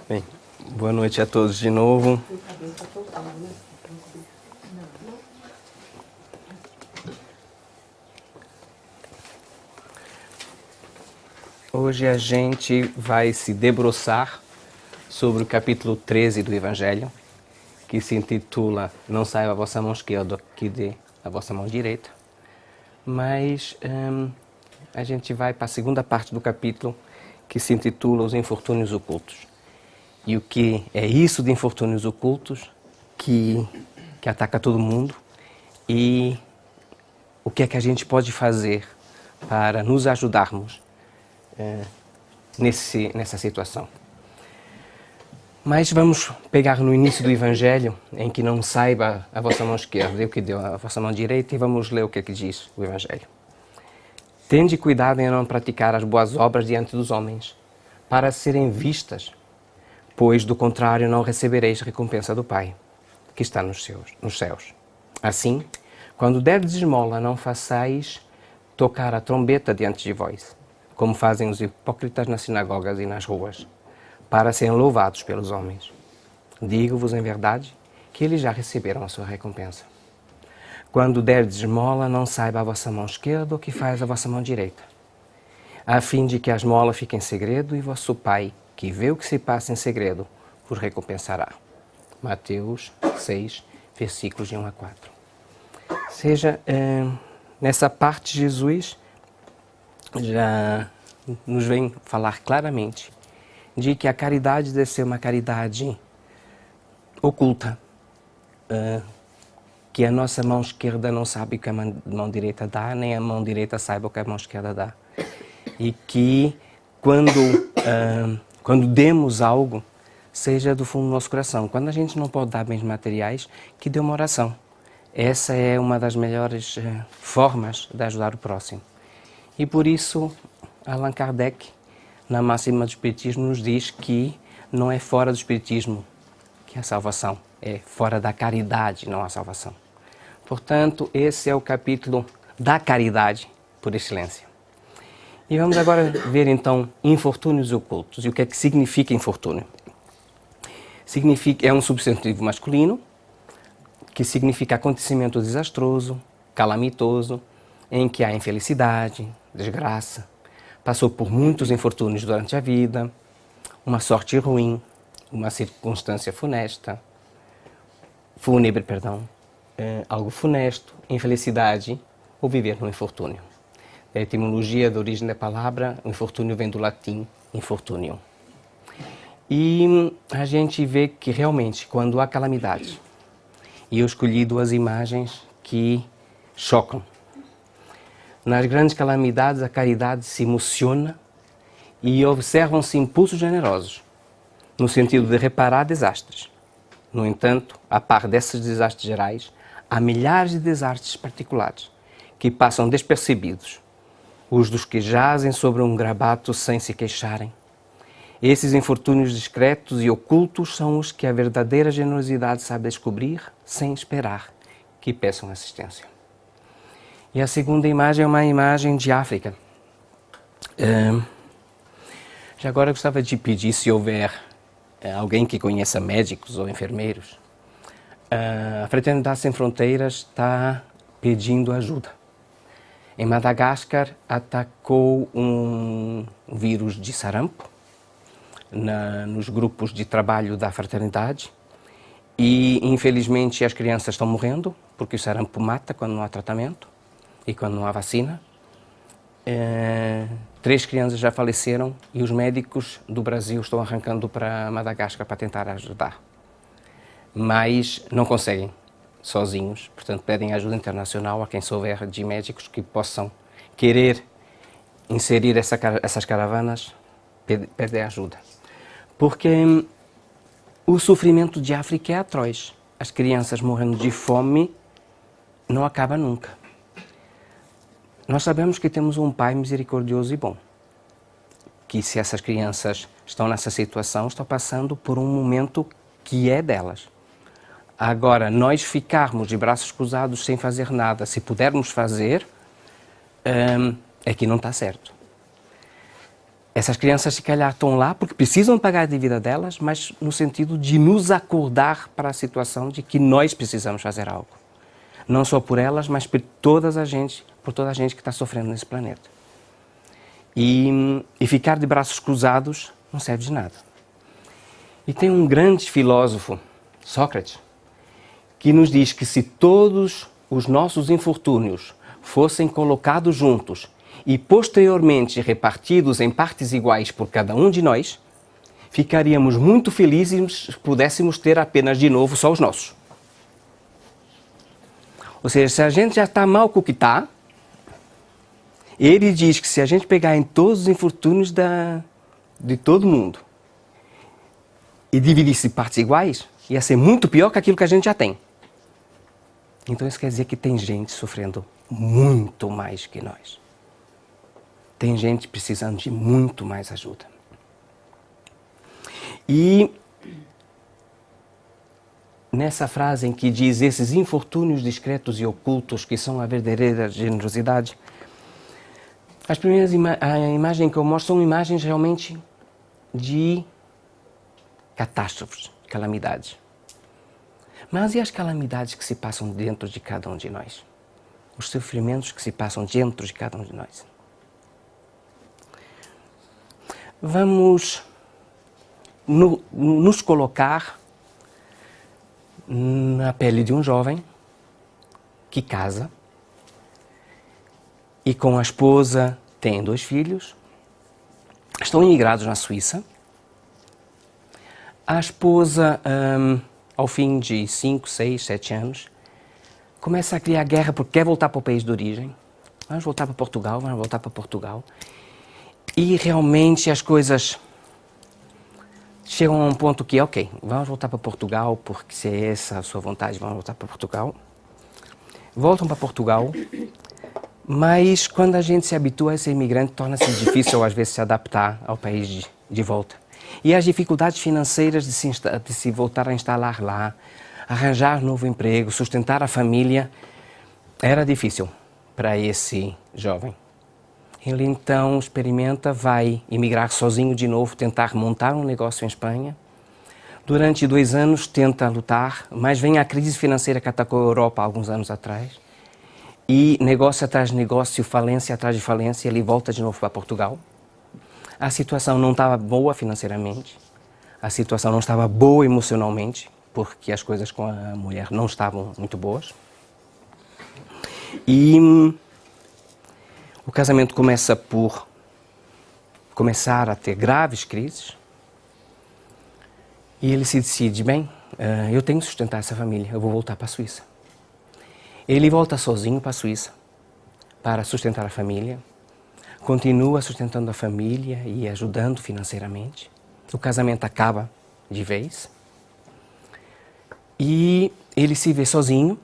Bem, boa noite a todos de novo. Hoje a gente vai se debruçar sobre o capítulo 13 do Evangelho, que se intitula Não saiba a vossa mão esquerda que dê a vossa mão direita. Mas a gente vai para a segunda parte do capítulo, que se intitula Os Infortúnios Ocultos. E o que é isso de infortúnios ocultos que ataca todo mundo e o que é que a gente pode fazer para nos ajudarmos nessa situação. Mas vamos pegar no início do Evangelho, em que não saiba a vossa mão esquerda e o que deu a vossa mão direita, e vamos ler o que é que diz o Evangelho. Tende cuidado em não praticar as boas obras diante dos homens, para serem vistas, pois do contrário não recebereis recompensa do Pai, que está nos céus. Assim, quando derdes esmola, não façais tocar a trombeta diante de vós, como fazem os hipócritas nas sinagogas e nas ruas, para serem louvados pelos homens. Digo-vos em verdade que eles já receberam a sua recompensa. Quando derdes esmola, não saiba a vossa mão esquerda o que faz a vossa mão direita, a fim de que a esmola fique em segredo e vosso Pai, que vê o que se passa em segredo, vos recompensará. Mateus 6, versículos de 1 a 4. Ou seja, nessa parte Jesus já nos vem falar claramente de que a caridade deve ser uma caridade oculta, que a nossa mão esquerda não sabe o que a mão direita dá, nem a mão direita saiba o que a mão esquerda dá. E que quando demos algo, seja do fundo do nosso coração. Quando a gente não pode dar bens materiais, que dê uma oração. Essa é uma das melhores formas de ajudar o próximo. E por isso, Allan Kardec, na Máxima do Espiritismo, nos diz que não é fora do Espiritismo que há salvação, é fora da caridade não há salvação. Portanto, esse é o capítulo da caridade por excelência. E vamos agora ver, então, infortúnios ocultos. E o que é que significa infortúnio? É um substantivo masculino, que significa acontecimento desastroso, calamitoso, em que há infelicidade, desgraça, passou por muitos infortúnios durante a vida, uma sorte ruim, uma circunstância fúnebre, algo funesto, infelicidade ou viver no infortúnio. A etimologia da origem da palavra, o infortúnio vem do latim infortunium. E a gente vê que realmente, quando há calamidade, e eu escolhi duas imagens que chocam. Nas grandes calamidades, a caridade se emociona e observam-se impulsos generosos, no sentido de reparar desastres. No entanto, a par desses desastres gerais, há milhares de desastres particulares que passam despercebidos, os dos que jazem sobre um grabato sem se queixarem. Esses infortúnios discretos e ocultos são os que a verdadeira generosidade sabe descobrir sem esperar que peçam assistência. E a segunda imagem é uma imagem de África. Já agora eu gostava de pedir, se houver alguém que conheça médicos ou enfermeiros, a Fraternidade Sem Fronteiras está pedindo ajuda. Em Madagascar, atacou um vírus de sarampo nos grupos de trabalho da fraternidade e, infelizmente, as crianças estão morrendo, porque o sarampo mata quando não há tratamento e quando não há vacina. 3 crianças já faleceram e os médicos do Brasil estão arrancando para Madagascar para tentar ajudar. Mas não conseguem sozinhos, portanto pedem ajuda internacional a quem souber de médicos que possam querer inserir essas caravanas, pedem ajuda. Porque o sofrimento de África é atroz. As crianças morrendo de fome não acaba nunca. Nós sabemos que temos um Pai misericordioso e bom, que se essas crianças estão nessa situação, estão passando por um momento que é delas. Agora, nós ficarmos de braços cruzados sem fazer nada, se pudermos fazer, é que não está certo. Essas crianças, se calhar, estão lá porque precisam pagar a dívida delas, mas no sentido de nos acordar para a situação de que nós precisamos fazer algo. Não só por elas, mas por toda a gente que está sofrendo nesse planeta. E ficar de braços cruzados não serve de nada. E tem um grande filósofo, Sócrates, que nos diz que se todos os nossos infortúnios fossem colocados juntos e posteriormente repartidos em partes iguais por cada um de nós, ficaríamos muito felizes se pudéssemos ter apenas de novo só os nossos. Ou seja, se a gente já está mal com o que está, ele diz que se a gente pegar em todos os infortúnios de todo mundo e dividisse em partes iguais, ia ser muito pior que aquilo que a gente já tem. Então isso quer dizer que tem gente sofrendo muito mais que nós. Tem gente precisando de muito mais ajuda. E nessa frase em que diz esses infortúnios discretos e ocultos que são a verdadeira generosidade, as primeiras a imagem que eu mostro são imagens realmente de catástrofes, calamidades. Mas e as calamidades que se passam dentro de cada um de nós? Os sofrimentos que se passam dentro de cada um de nós? Vamos nos colocar na pele de um jovem que casa e com a esposa tem 2 filhos, estão imigrados na Suíça. A esposa, ao fim de 5, 6, 7 anos, começa a criar guerra porque quer voltar para o país de origem. Vamos voltar para Portugal, vamos voltar para Portugal. E realmente as coisas chegam a um ponto que, ok, vamos voltar para Portugal, porque se é essa a sua vontade, vamos voltar para Portugal. Voltam para Portugal, mas quando a gente se habitua a ser imigrante, torna-se difícil às vezes se adaptar ao país de volta. E as dificuldades financeiras de se voltar a instalar lá, arranjar novo emprego, sustentar a família, era difícil para esse jovem. Ele então experimenta, vai emigrar sozinho de novo, tentar montar um negócio em Espanha. Durante 2 anos tenta lutar, mas vem a crise financeira que atacou a Europa há alguns anos atrás. E negócio atrás de negócio, falência atrás de falência, ele volta de novo para Portugal. A situação não estava boa financeiramente, a situação não estava boa emocionalmente, porque as coisas com a mulher não estavam muito boas. E o casamento começa por começar a ter graves crises e ele se decide, bem, eu tenho que sustentar essa família, eu vou voltar para a Suíça. Ele volta sozinho para a Suíça para sustentar a família, continua sustentando a família e ajudando financeiramente. O casamento acaba de vez e ele se vê sozinho.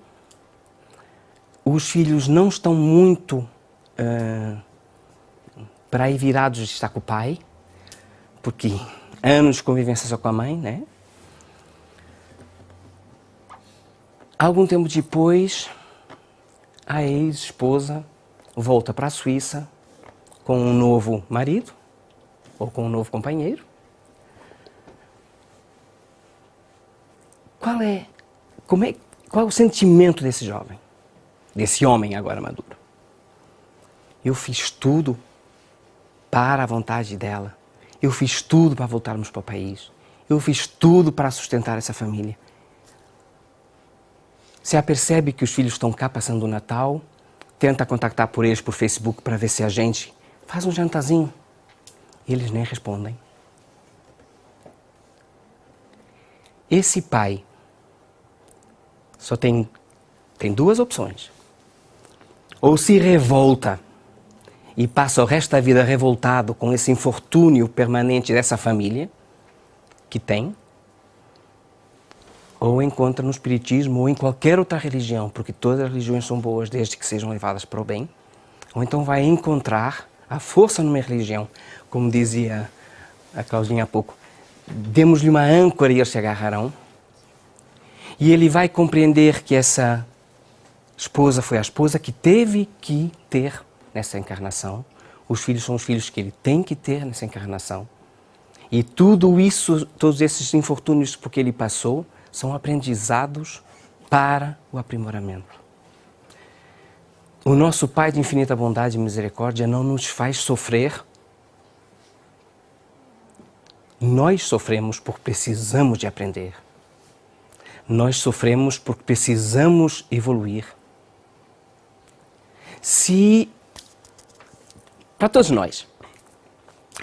Os filhos não estão muito para aí virados de estar com o pai, porque anos de convivência só com a mãe, né? Algum tempo depois, a ex-esposa volta para a Suíça com um novo marido ou com um novo companheiro. Qual é o sentimento desse jovem, desse homem agora maduro? Eu fiz tudo para a vontade dela. Eu fiz tudo para voltarmos para o país. Eu fiz tudo para sustentar essa família. Se ela percebe que os filhos estão cá passando o Natal, tenta contactar por eles por Facebook para ver se a gente faz um jantarzinho. Eles nem respondem. Esse pai só tem 2 opções. Ou se revolta e passa o resto da vida revoltado com esse infortúnio permanente dessa família que tem, ou encontra no espiritismo ou em qualquer outra religião, porque todas as religiões são boas desde que sejam levadas para o bem, ou então vai encontrar a força numa religião, como dizia a Claudinha há pouco, demos-lhe uma âncora e eles se agarrarão, e ele vai compreender que essa esposa foi a esposa que teve que ter nessa encarnação Os filhos são os filhos que ele tem que ter nessa encarnação. E tudo isso, todos esses infortúnios porque ele passou, são aprendizados para o aprimoramento. O nosso Pai de infinita bondade e misericórdia não nos faz sofrer. Nós sofremos porque precisamos de aprender. Nós sofremos porque precisamos evoluir. Se, para todos nós,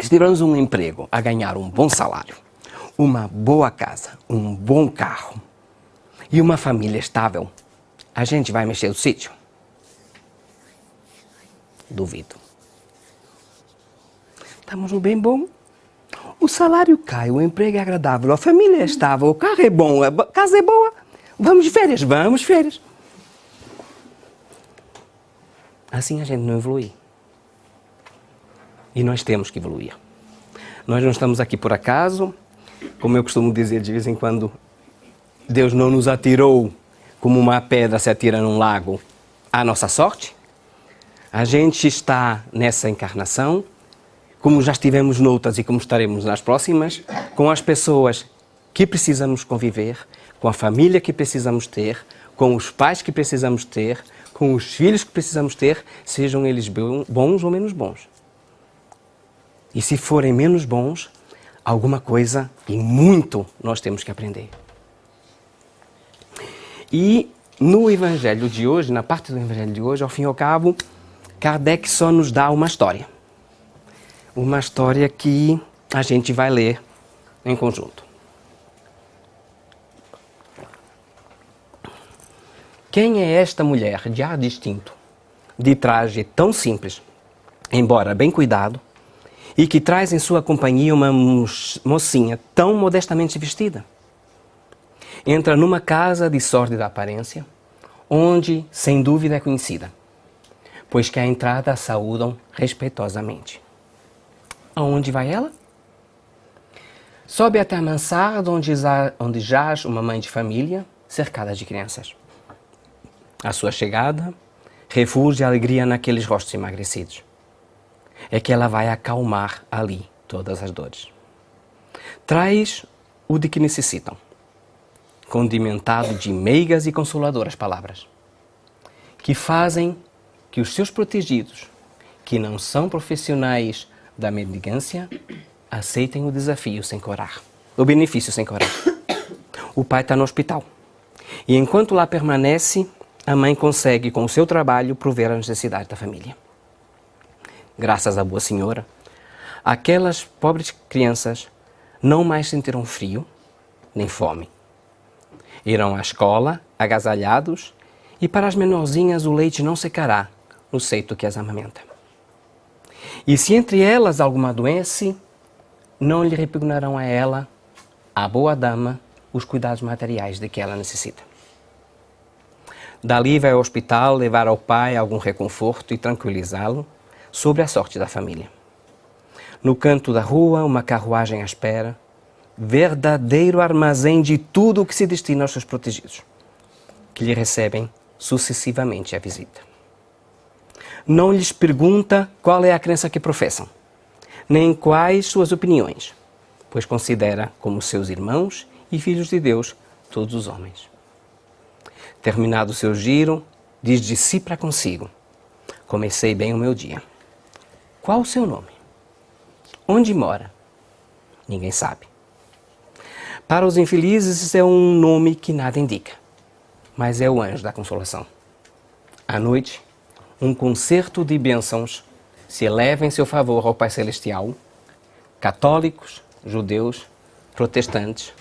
se tivermos um emprego a ganhar um bom salário, uma boa casa, um bom carro e uma família estável, a gente vai mexer do sítio? Duvido. Estamos no bem bom. O salário cai, o emprego é agradável, a família é estável, o carro é bom, a casa é boa. Vamos de férias, vamos de férias. Assim a gente não evolui. E nós temos que evoluir. Nós não estamos aqui por acaso. Como eu costumo dizer de vez em quando, Deus não nos atirou como uma pedra se atira num lago à nossa sorte. A gente está nessa encarnação, como já estivemos noutras e como estaremos nas próximas, com as pessoas que precisamos conviver, com a família que precisamos ter, com os pais que precisamos ter, com os filhos que precisamos ter, sejam eles bons ou menos bons. E se forem menos bons, alguma coisa e muito nós temos que aprender. E no Evangelho de hoje, na parte do Evangelho de hoje, ao fim e ao cabo, Kardec só nos dá uma história. Uma história que a gente vai ler em conjunto. Quem é esta mulher de ar distinto, de traje tão simples, embora bem cuidado, e que traz em sua companhia uma mocinha tão modestamente vestida? Entra numa casa de sórdida aparência, onde, sem dúvida, é conhecida, pois que à entrada a saúdam respeitosamente. Aonde vai ela? Sobe até a mansarda onde jaz uma mãe de família, cercada de crianças. A sua chegada refúgio e alegria naqueles rostos emagrecidos. É que ela vai acalmar ali todas as dores. Traz o de que necessitam, condimentado de meigas e consoladoras palavras, que fazem que os seus protegidos, que não são profissionais da mendigância, aceitem o desafio sem corar, o benefício sem corar. O pai está no hospital e enquanto lá permanece, a mãe consegue com o seu trabalho prover a necessidade da família. Graças à boa senhora, aquelas pobres crianças não mais sentirão frio nem fome. Irão à escola agasalhados e para as menorzinhas o leite não secará no seito que as amamenta. E se entre elas alguma adoece, não lhe repugnarão a ela, a boa dama, os cuidados materiais de que ela necessita. Dali vai ao hospital levar ao pai algum reconforto e tranquilizá-lo sobre a sorte da família. No canto da rua, uma carruagem à espera, verdadeiro armazém de tudo o que se destina aos seus protegidos, que lhe recebem sucessivamente a visita. Não lhes pergunta qual é a crença que professam, nem quais suas opiniões, pois considera como seus irmãos e filhos de Deus todos os homens. Terminado o seu giro, diz de si para consigo: comecei bem o meu dia. Qual o seu nome? Onde mora? Ninguém sabe. Para os infelizes é um nome que nada indica, mas é o anjo da consolação. À noite, um concerto de bênçãos se eleva em seu favor ao Pai Celestial. Católicos, judeus, protestantes,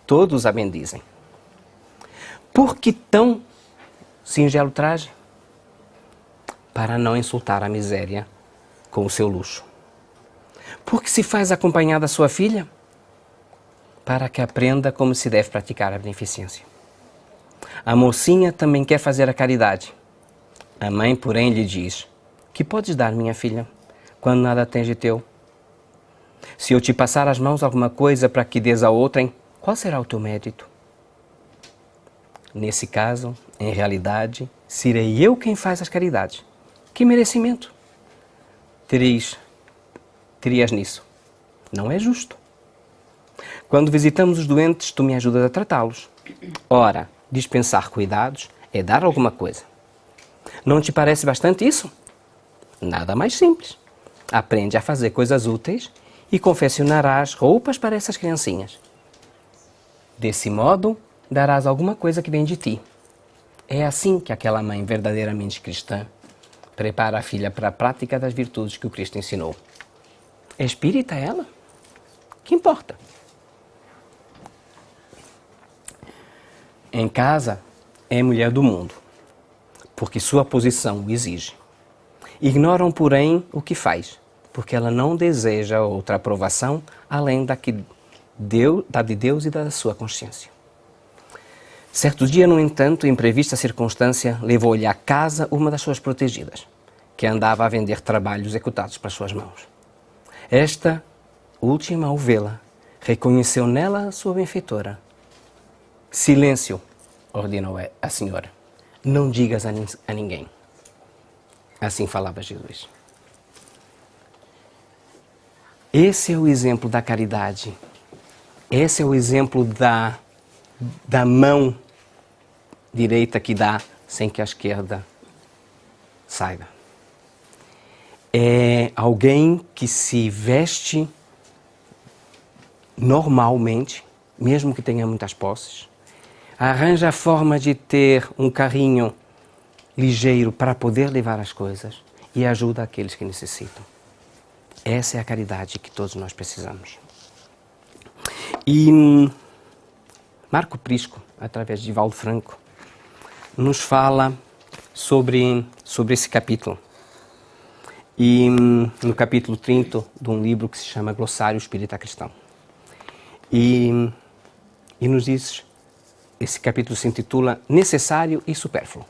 todos a bendizem. Por que tão singelo traje? Para não insultar a miséria com o seu luxo. Por que se faz acompanhar da sua filha? Para que aprenda como se deve praticar a beneficência. A mocinha também quer fazer a caridade. A mãe, porém, lhe diz: que podes dar, minha filha, quando nada tens de teu? Se eu te passar as mãos alguma coisa para que dês a outrem, qual será o teu mérito? Nesse caso, em realidade, serei eu quem faz as caridades. Que merecimento! terias nisso? Não é justo. Quando visitamos os doentes, tu me ajudas a tratá-los. Ora, dispensar cuidados é dar alguma coisa. Não te parece bastante isso? Nada mais simples. Aprende a fazer coisas úteis e confeccionarás roupas para essas criancinhas. Desse modo, darás alguma coisa que vem de ti. É assim que aquela mãe verdadeiramente cristã prepara a filha para a prática das virtudes que o Cristo ensinou. É espírita ela? Que importa? Em casa, é mulher do mundo, porque sua posição o exige. Ignoram, porém, o que faz, porque ela não deseja outra aprovação além da de Deus e da sua consciência. Certo dia, no entanto, imprevista circunstância, levou-lhe à casa uma das suas protegidas, que andava a vender trabalhos executados para suas mãos. Esta última, ao vê-la, reconheceu nela a sua benfeitora. Silêncio, ordenou a senhora. Não digas a ninguém. Assim falava Jesus. Esse é o exemplo da caridade. Esse é o exemplo da mão direita que dá sem que a esquerda saiba. É alguém que se veste normalmente, mesmo que tenha muitas posses, arranja a forma de ter um carrinho ligeiro para poder levar as coisas e ajuda aqueles que necessitam. Essa é a caridade que todos nós precisamos. E Marco Prisco, através de Valdo Franco, nos fala sobre esse capítulo. E no capítulo 30 de um livro que se chama Glossário Espírita Cristão. E nos diz, esse capítulo se intitula Necessário e Supérfluo.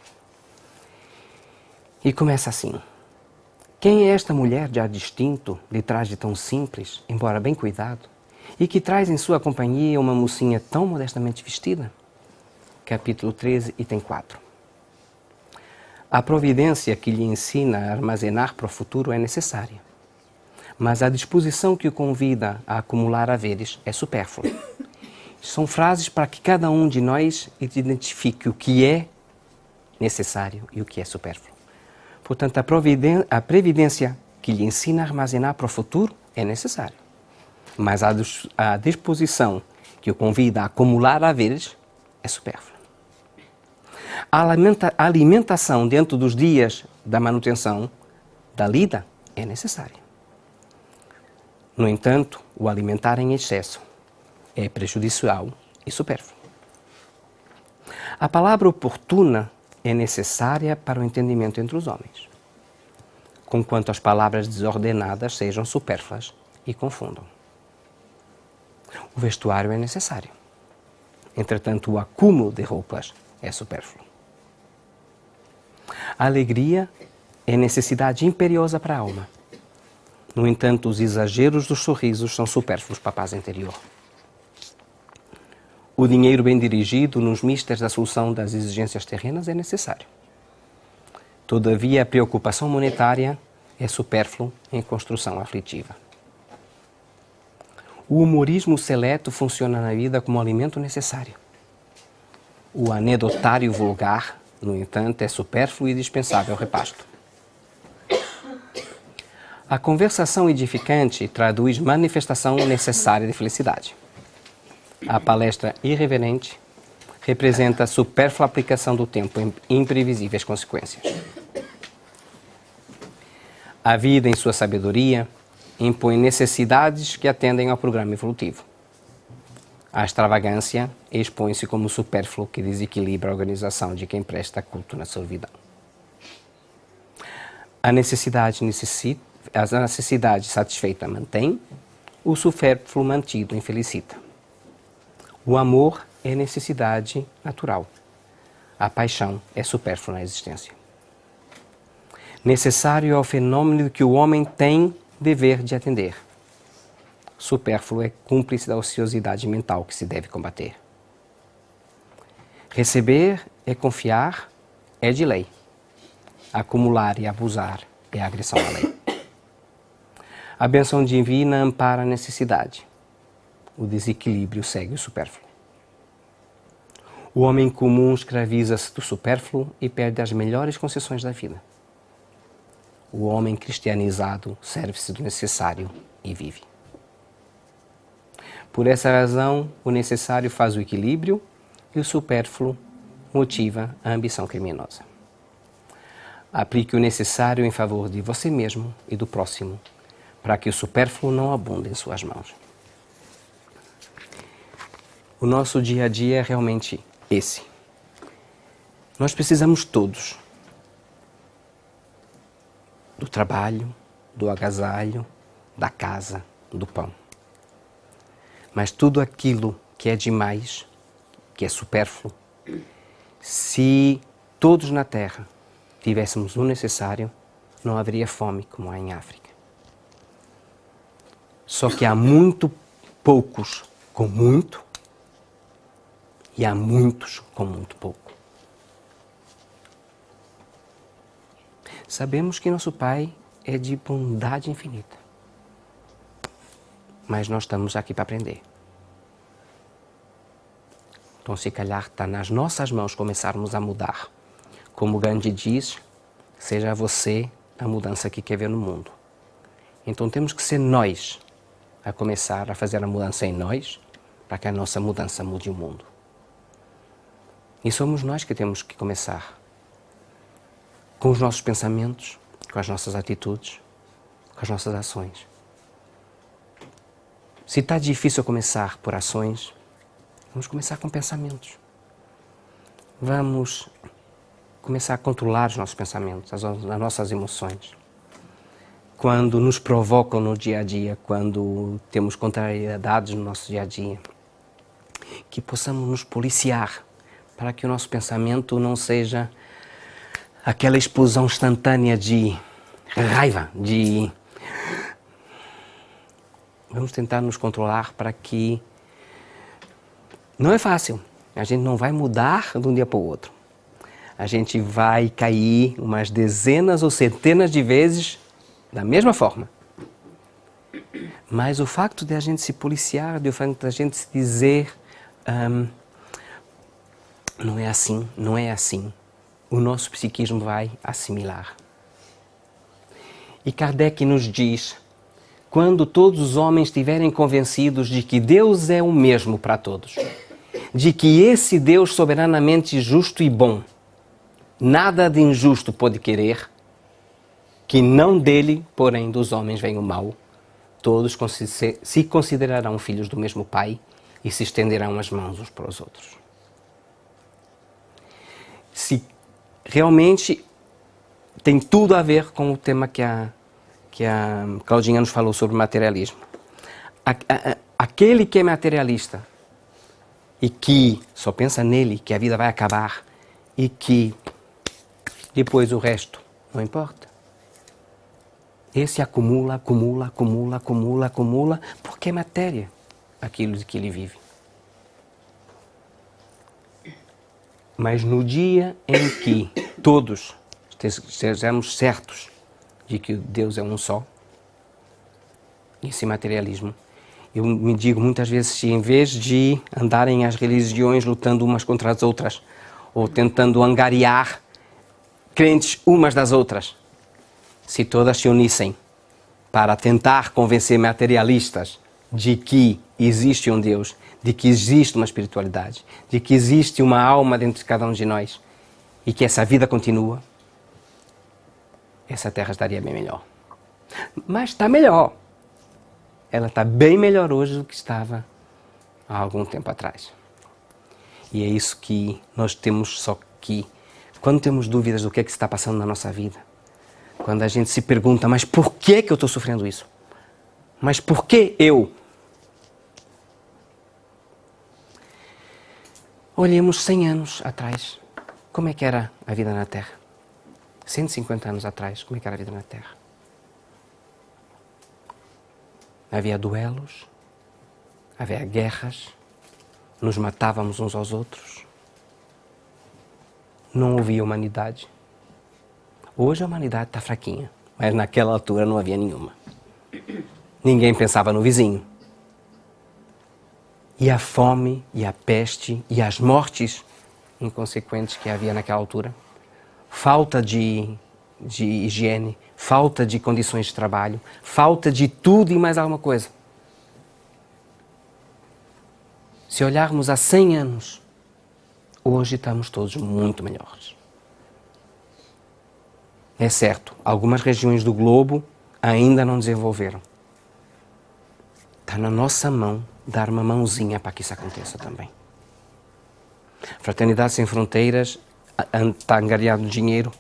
E começa assim. Quem é esta mulher de ar distinto, de traje tão simples, embora bem cuidado, e que traz em sua companhia uma mocinha tão modestamente vestida? Capítulo 13, item 4. A providência que lhe ensina a armazenar para o futuro é necessária, mas a disposição que o convida a acumular haveres é supérflua. São frases para que cada um de nós identifique o que é necessário e o que é supérfluo. Portanto, a previdência que lhe ensina a armazenar para o futuro é necessária, mas a disposição que o convida a acumular haveres é supérflua. A alimentação dentro dos dias da manutenção da lida é necessária. No entanto, o alimentar em excesso é prejudicial e supérfluo. A palavra oportuna é necessária para o entendimento entre os homens, conquanto as palavras desordenadas sejam supérfluas e confundam. O vestuário é necessário. Entretanto, o acúmulo de roupas é supérfluo. A alegria é necessidade imperiosa para a alma. No entanto, os exageros dos sorrisos são supérfluos para a paz interior. O dinheiro bem dirigido nos mistérios da solução das exigências terrenas é necessário. Todavia, a preocupação monetária é supérfluo em construção aflitiva. O humorismo seleto funciona na vida como alimento necessário. O anedotário vulgar, no entanto, é supérfluo e dispensável ao repasto. A conversação edificante traduz manifestação necessária de felicidade. A palestra irreverente representa a supérflua aplicação do tempo em imprevisíveis consequências. A vida, em sua sabedoria, impõe necessidades que atendem ao programa evolutivo. A extravagância expõe-se como supérfluo que desequilibra a organização de quem presta culto na servidão. A necessidade satisfeita mantém, o supérfluo mantido infelicita. O amor é necessidade natural. A paixão é supérflua na existência. Necessário é o fenômeno que o homem tem dever de atender. Supérfluo é cúmplice da ociosidade mental que se deve combater. Receber é confiar, é de lei. Acumular e abusar é agressão à lei. A bênção divina ampara a necessidade. O desequilíbrio segue o supérfluo. O homem comum escraviza-se do supérfluo e perde as melhores concessões da vida. O homem cristianizado serve-se do necessário e vive. Por essa razão, o necessário faz o equilíbrio e o supérfluo motiva a ambição criminosa. Aplique o necessário em favor de você mesmo e do próximo, para que o supérfluo não abunde em suas mãos. O nosso dia a dia é realmente esse. Nós precisamos todos do trabalho, do agasalho, da casa, do pão. Mas tudo aquilo que é demais, que é supérfluo, se todos na Terra tivéssemos o necessário, não haveria fome como há em África. Só que há muito poucos com muito e há muitos com muito pouco. Sabemos que nosso Pai é de bondade infinita, mas nós estamos aqui para aprender. Então, se calhar, está nas nossas mãos começarmos a mudar. Como Gandhi diz, seja você a mudança que quer ver no mundo. Então, temos que ser nós a começar a fazer a mudança em nós, para que a nossa mudança mude o mundo. E somos nós que temos que começar. Com os nossos pensamentos, com as nossas atitudes, com as nossas ações. Se está difícil começar por ações, vamos começar com pensamentos. Vamos começar a controlar os nossos pensamentos, as nossas emoções. Quando nos provocam no dia a dia, quando temos contrariedades no nosso dia a dia, que possamos nos policiar para que o nosso pensamento não seja aquela explosão instantânea de raiva, Vamos tentar nos controlar para que... Não é fácil, a gente não vai mudar de um dia para o outro. A gente vai cair umas dezenas ou centenas de vezes da mesma forma. Mas o facto de a gente se policiar, de a gente se dizer não é assim, não é assim, o nosso psiquismo vai assimilar. E Kardec nos diz, quando todos os homens estiverem convencidos de que Deus é o mesmo para todos, de que esse Deus soberanamente justo e bom, nada de injusto pode querer, que não dele, porém dos homens vem o mal, todos se considerarão filhos do mesmo Pai e se estenderão as mãos uns para os outros. Se realmente tem tudo a ver com o tema que a Claudinha nos falou sobre materialismo. Aquele que é materialista e que só pensa nele, que a vida vai acabar e que depois o resto não importa. Esse acumula, porque é matéria aquilo de que ele vive. Mas no dia em que todos estejamos certos de que Deus é um só, esse materialismo, eu me digo muitas vezes, se em vez de andarem as religiões lutando umas contra as outras, ou tentando angariar crentes umas das outras, se todas se unissem para tentar convencer materialistas de que existe um Deus, de que existe uma espiritualidade, de que existe uma alma dentro de cada um de nós e que essa vida continua, essa terra estaria bem melhor. Mas está melhor. Ela está bem melhor hoje do que estava há algum tempo atrás. E é isso que nós temos, só que quando temos dúvidas do que é que está passando na nossa vida, quando a gente se pergunta, mas por que eu estou sofrendo isso? Mas por que eu? Olhemos 100 anos atrás, como é que era a vida na Terra? 150 anos atrás, como é que era a vida na Terra? Havia duelos, havia guerras, nos matávamos uns aos outros. Não havia humanidade. Hoje a humanidade está fraquinha, mas naquela altura não havia nenhuma. Ninguém pensava no vizinho. E a fome, e a peste, e as mortes inconsequentes que havia naquela altura. Falta de higiene, falta de condições de trabalho, falta de tudo e mais alguma coisa. Se olharmos há 100 anos, hoje estamos todos muito melhores. É certo, algumas regiões do globo ainda não desenvolveram. Está na nossa mão dar uma mãozinha para que isso aconteça também. Fraternidade Sem Fronteiras está angariando dinheiro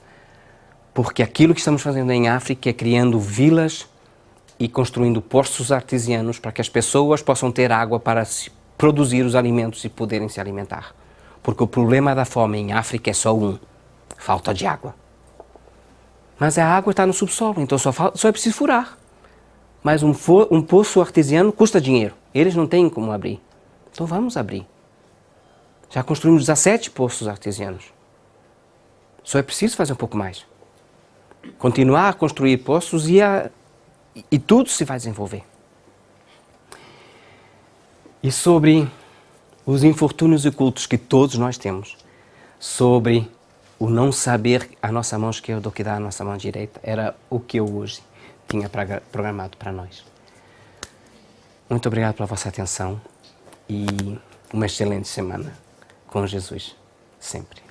porque aquilo que estamos fazendo em África é criando vilas e construindo poços artesianos para que as pessoas possam ter água para produzir os alimentos e poderem se alimentar. Porque o problema da fome em África é só falta de água. Mas a água está no subsolo, então só é preciso furar. Mas um poço artesiano custa dinheiro. Eles não têm como abrir. Então vamos abrir. Já construímos 17 poços artesianos. Só é preciso fazer um pouco mais. Continuar a construir poços e tudo se vai desenvolver. E sobre os infortúnios ocultos que todos nós temos, sobre o não saber a nossa mão esquerda o que dá a nossa mão direita, era o que eu hoje tinha programado para nós. Muito obrigado pela vossa atenção e uma excelente semana com Jesus, sempre.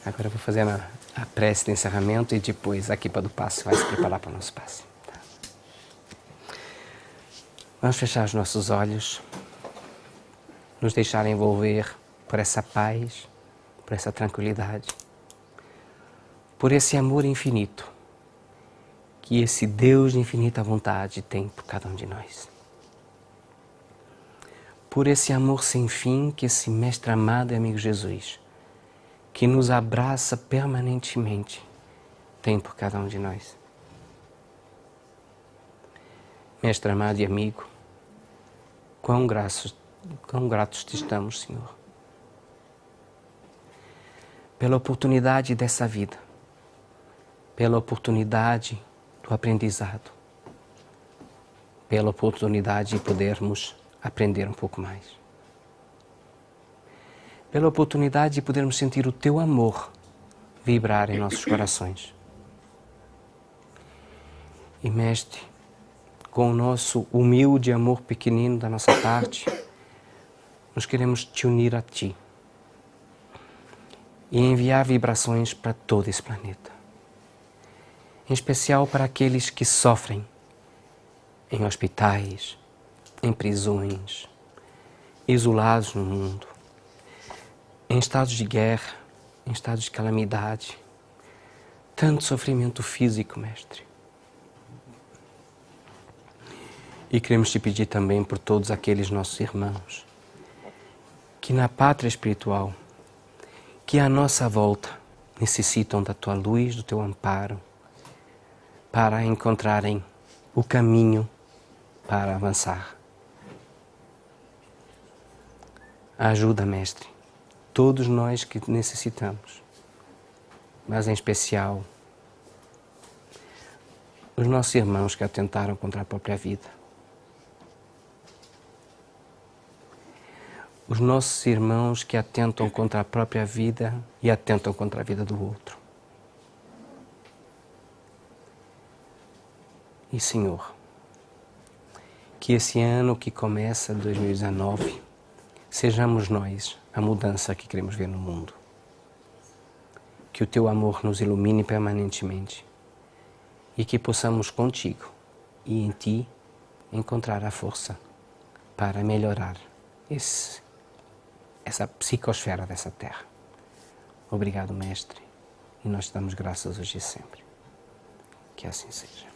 Agora eu vou fazer a prece de encerramento e depois a equipa do passe vai se preparar para o nosso passe. Tá? Vamos fechar os nossos olhos, nos deixar envolver por essa paz, por essa tranquilidade, por esse amor infinito que esse Deus de infinita vontade tem por cada um de nós. Por esse amor sem fim que esse Mestre amado e amigo Jesus, que nos abraça permanentemente, tem por cada um de nós. Mestre amado e amigo, quão gratos te estamos, Senhor, pela oportunidade dessa vida, pela oportunidade do aprendizado, pela oportunidade de podermos aprender um pouco mais, pela oportunidade de podermos sentir o Teu amor vibrar em nossos corações. E, Mestre, com o nosso humilde amor pequenino da nossa parte, nós queremos te unir a Ti e enviar vibrações para todo esse planeta. Em especial para aqueles que sofrem em hospitais, em prisões, isolados no mundo, em estados de guerra, em estados de calamidade, tanto sofrimento físico, Mestre. E queremos te pedir também por todos aqueles nossos irmãos que na pátria espiritual, que à nossa volta necessitam da Tua luz, do Teu amparo, para encontrarem o caminho para avançar. Ajuda, Mestre, todos nós que necessitamos, mas em especial os nossos irmãos que atentaram contra a própria vida. Os nossos irmãos que atentam contra a própria vida e atentam contra a vida do outro. E, Senhor, que esse ano que começa, 2019, sejamos nós a mudança que queremos ver no mundo. Que o Teu amor nos ilumine permanentemente e que possamos contigo e em Ti encontrar a força para melhorar essa psicosfera dessa terra. Obrigado, Mestre, e nós te damos graças hoje e sempre. Que assim seja.